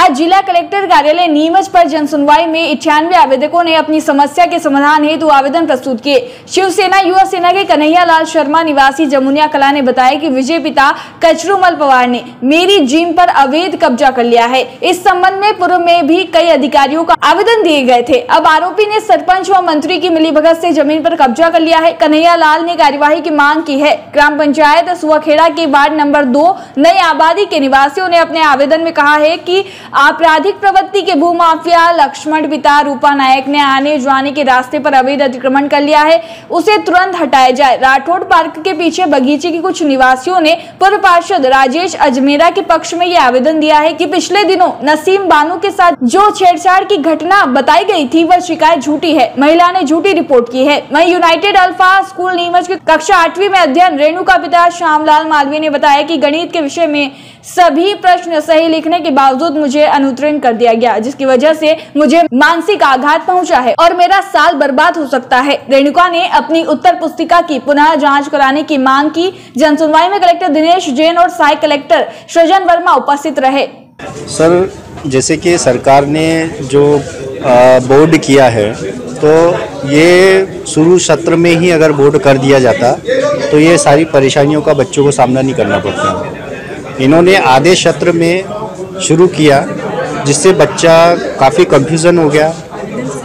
आज जिला कलेक्टर कार्यालय नीमच पर जनसुनवाई में 98 आवेदकों ने अपनी समस्या के समाधान हेतु आवेदन प्रस्तुत किए। शिवसेना युवा सेना के कन्हैया लाल शर्मा निवासी जमुनिया कला ने बताया कि विजय पिता कचरूमल पवार ने मेरी जिम पर अवैध कब्जा कर लिया है। इस संबंध में पूर्व में भी कई अधिकारियों का आवेदन दिए गए थे। अब आरोपी ने सरपंच व मंत्री की मिलीभगत से जमीन पर कब्जा कर लिया है। कन्हैया लाल ने कार्यवाही की मांग की है। ग्राम पंचायत सुवाखेड़ा के वार्ड नंबर 2 नई आबादी के निवासियों ने अपने आवेदन में कहा है कि आपराधिक प्रवृत्ति के भूमाफिया लक्ष्मण पिता रूपा नायक ने आने जाने के रास्ते पर अवैध अतिक्रमण कर लिया है, उसे तुरंत हटाया जाए। राठौड़ पार्क के पीछे बगीचे के कुछ निवासियों ने पूर्व पार्षद राजेश अजमेरा के पक्ष में यह आवेदन दिया है कि पिछले दिनों नसीम बानू के साथ जो छेड़छाड़ की घटना बताई गई थी वह शिकायत झूठी है। महिला ने झूठी रिपोर्ट की है। वहीं यूनाइटेड अल्फा स्कूल नीमच की कक्षा 8वीं में अध्ययन रेणु का पिता श्यामलाल मालवीय ने बताया कि गणित के विषय में सभी प्रश्न सही लिखने के बावजूद मुझे अनुत्तीर्ण कर दिया गया, जिसकी वजह से मुझे मानसिक आघात पहुंचा है और मेरा साल बर्बाद हो सकता है। रेणुका ने अपनी उत्तर पुस्तिका की पुनः जांच कराने की मांग की। जनसुनवाई में कलेक्टर दिनेश जैन और सहायक कलेक्टर सृजन वर्मा उपस्थित रहे। सर, जैसे कि सरकार ने जो बोर्ड किया है तो ये शुरू सत्र में ही अगर बोर्ड कर दिया जाता तो ये सारी परेशानियों का बच्चों को सामना नहीं करना पड़ता। इन्होंने आधे सत्र में शुरू किया जिससे बच्चा काफ़ी कंफ्यूजन हो गया,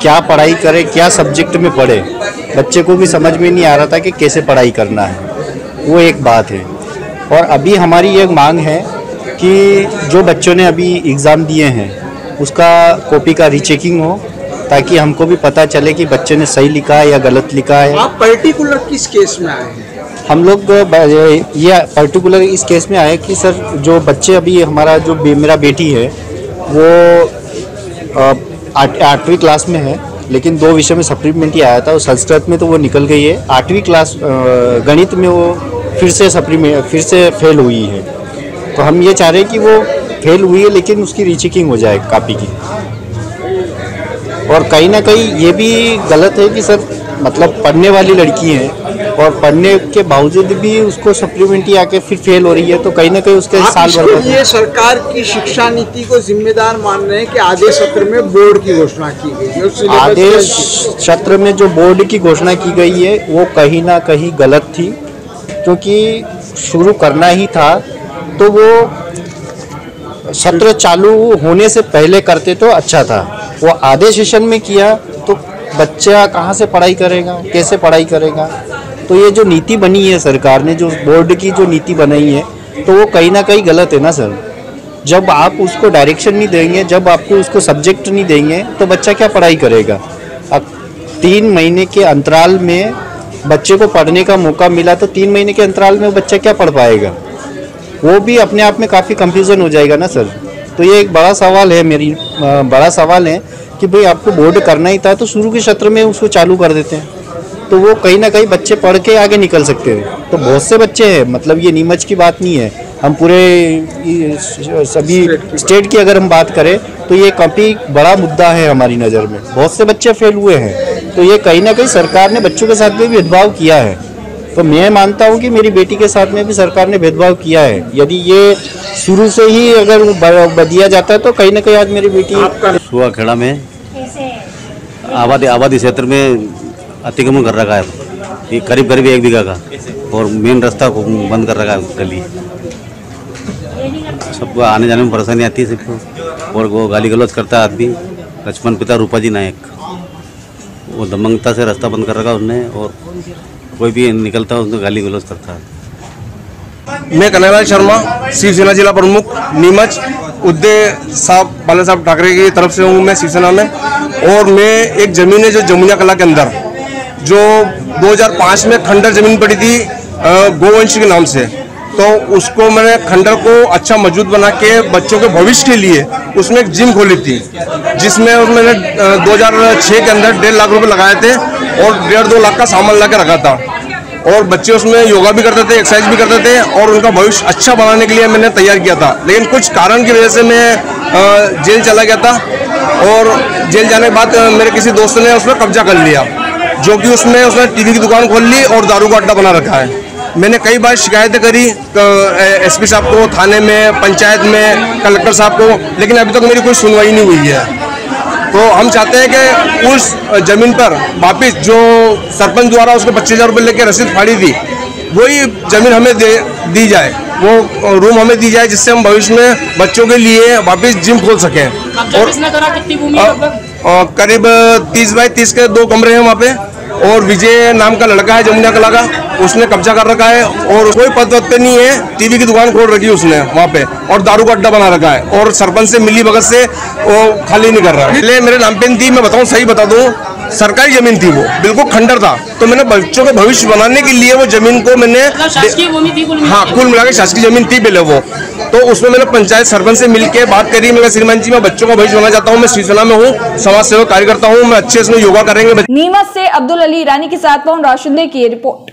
क्या पढ़ाई करे, क्या सब्जेक्ट में पढ़े। बच्चे को भी समझ में नहीं आ रहा था कि कैसे पढ़ाई करना है, वो एक बात है। और अभी हमारी एक मांग है कि जो बच्चों ने अभी एग्ज़ाम दिए हैं उसका कॉपी का रीचेकिंग हो ताकि हमको भी पता चले कि बच्चे ने सही लिखा है या गलत लिखा है। आप पर्टिकुलर किस केस में आए हैं? हम लोग ये पर्टिकुलर इस केस में आए कि सर जो बच्चे अभी हमारा जो मेरा बेटी है वो 8वीं क्लास में है, लेकिन 2 विषय में सप्लीमेंट्री आया था और संस्कृत में तो वो निकल गई है। 8वीं क्लास गणित में वो फिर से फेल हुई है। तो हम ये चाह रहे हैं कि वो फेल हुई है लेकिन उसकी रीचेकिंग हो जाए कापी की। और कहीं ना कहीं ये भी गलत है कि सर मतलब पढ़ने वाली लड़की है और पढ़ने के बावजूद भी उसको सप्लीमेंट्री आके फिर फेल हो रही है, तो कहीं ना कहीं उसके साल भर। ये सरकार की शिक्षा नीति को जिम्मेदार मान रहे हैं कि आधे सत्र में बोर्ड की घोषणा की गई। आधे सत्र में जो बोर्ड की घोषणा की गई है वो कहीं ना कहीं गलत थी, क्योंकि शुरू करना ही था तो वो सत्र चालू होने से पहले करते तो अच्छा था। वो आधे सेशन में किया तो बच्चा कहाँ से पढ़ाई करेगा, कैसे पढ़ाई करेगा। तो ये जो नीति बनी है सरकार ने, जो बोर्ड की जो नीति बनाई है, तो वो कहीं ना कहीं गलत है ना सर। जब आप उसको डायरेक्शन नहीं देंगे, जब आपको उसको सब्जेक्ट नहीं देंगे तो बच्चा क्या पढ़ाई करेगा। अब 3 महीने के अंतराल में बच्चे को पढ़ने का मौका मिला तो 3 महीने के अंतराल में वो बच्चा क्या पढ़ पाएगा, वो भी अपने आप में काफ़ी कंफ्यूजन हो जाएगा ना सर। तो ये एक बड़ा सवाल है, बड़ा सवाल है कि भाई आपको बोर्ड करना ही था तो शुरू के सत्र में उसको चालू कर देते हैं, तो वो कहीं ना कहीं बच्चे पढ़ के आगे निकल सकते हैं। तो बहुत से बच्चे हैं, मतलब ये नीमच की बात नहीं है, हम पूरे सभी स्टेट की अगर हम बात करें तो ये काफ़ी बड़ा मुद्दा है हमारी नज़र में। बहुत से बच्चे फेल हुए हैं, तो ये कहीं ना कहीं सरकार ने बच्चों के साथ में भी भेदभाव किया है। तो मैं मानता हूँ कि मेरी बेटी के साथ में भी सरकार ने भेदभाव किया है। यदि ये शुरू से ही अगर बदिया जाता है तो कहीं ना कहीं आज मेरी बेटी सुवाखेड़ा में आबादी क्षेत्र में अतिक्रमण कर रखा है, ये करीब 1 बीघा का, और मेन रास्ता को बंद कर रखा है गली। सबको आने जाने में परेशानी आती है सबको, और वो गाली गलौज करता है आदमी। लक्ष्मण पिता रूपा जी नायक, वो दमंगता से रास्ता बंद कर रखा उसने, और कोई भी निकलता है उसको गाली गलौज करता है। मैं कन्हैया लाल शर्मा, शिवसेना जिला प्रमुख नीमच, उद्धव साहब बाला साहब ठाकरे की तरफ से हूँ मैं शिवसेना में। और मैं एक ज़मीन है जो जमुनिया कला के अंदर, जो 2005 में खंडर ज़मीन पड़ी थी गोवंशी के नाम से, तो उसको मैंने खंडर को अच्छा मजबूत बना के बच्चों के भविष्य के लिए उसमें एक जिम खोली थी, जिसमें मैंने 2006 के अंदर 1.5 लाख रुपए लगाए थे और 1.5-2 लाख का सामान ला के रखा था। और बच्चे उसमें योगा भी करते थे, एक्सरसाइज भी करते थे, और उनका भविष्य अच्छा बनाने के लिए मैंने तैयार किया था। लेकिन कुछ कारण की वजह से मैं जेल चला गया था, और जेल जाने के बाद मेरे किसी दोस्त ने उस पर कब्जा कर लिया, जो कि उसने टीवी की दुकान खोल ली और दारू का अड्डा बना रखा है। मैंने कई बार शिकायतें करी एसपी साहब को, थाने में, पंचायत में, कलेक्टर साहब को, लेकिन अभी तक मेरी कोई सुनवाई नहीं हुई है। तो हम चाहते हैं कि उस जमीन पर वापिस जो सरपंच द्वारा उसको 25,000 रुपये लेके रसीद फाड़ी थी, वही जमीन हमें दी जाए, वो रूम हमें दी जाए, जिससे हम भविष्य में बच्चों के लिए वापस जिम खोल सकें। और कितनी भूमि करीब 30 बाई 30 के 2 कमरे हैं वहाँ पे, और विजय नाम का लड़का है जमुनिया कला का, उसने कब्जा कर रखा है, और कोई पद पे नहीं है, टीवी की दुकान खोल रखी है उसने वहाँ पे, और दारू का अड्डा बना रखा है, और सरपंच से मिली भगत से वो खाली नहीं कर रहा है। पहले मेरे नाम पे थी, मैं बताऊँ, सही बता दूँ, सरकारी जमीन थी, वो बिल्कुल खंडर था। तो मैंने बच्चों के भविष्य बनाने के लिए वो जमीन को मैंने, हाँ, कुल मिला के शासकीय जमीन थी पहले वो, तो उसमें मैंने पंचायत सरपंच से मिलकर बात करी। मैं श्रीमान जी, मैं बच्चों का भविष्य बनाना चाहता हूँ, मैं शिवसेना में हूँ, समाज सेवा कार्यकर्ता हूँ, मैं अच्छे से योगा करेंगे। नीमच से अब्दुल अली ईरानी के साथ पवन राशिंदे की रिपोर्ट।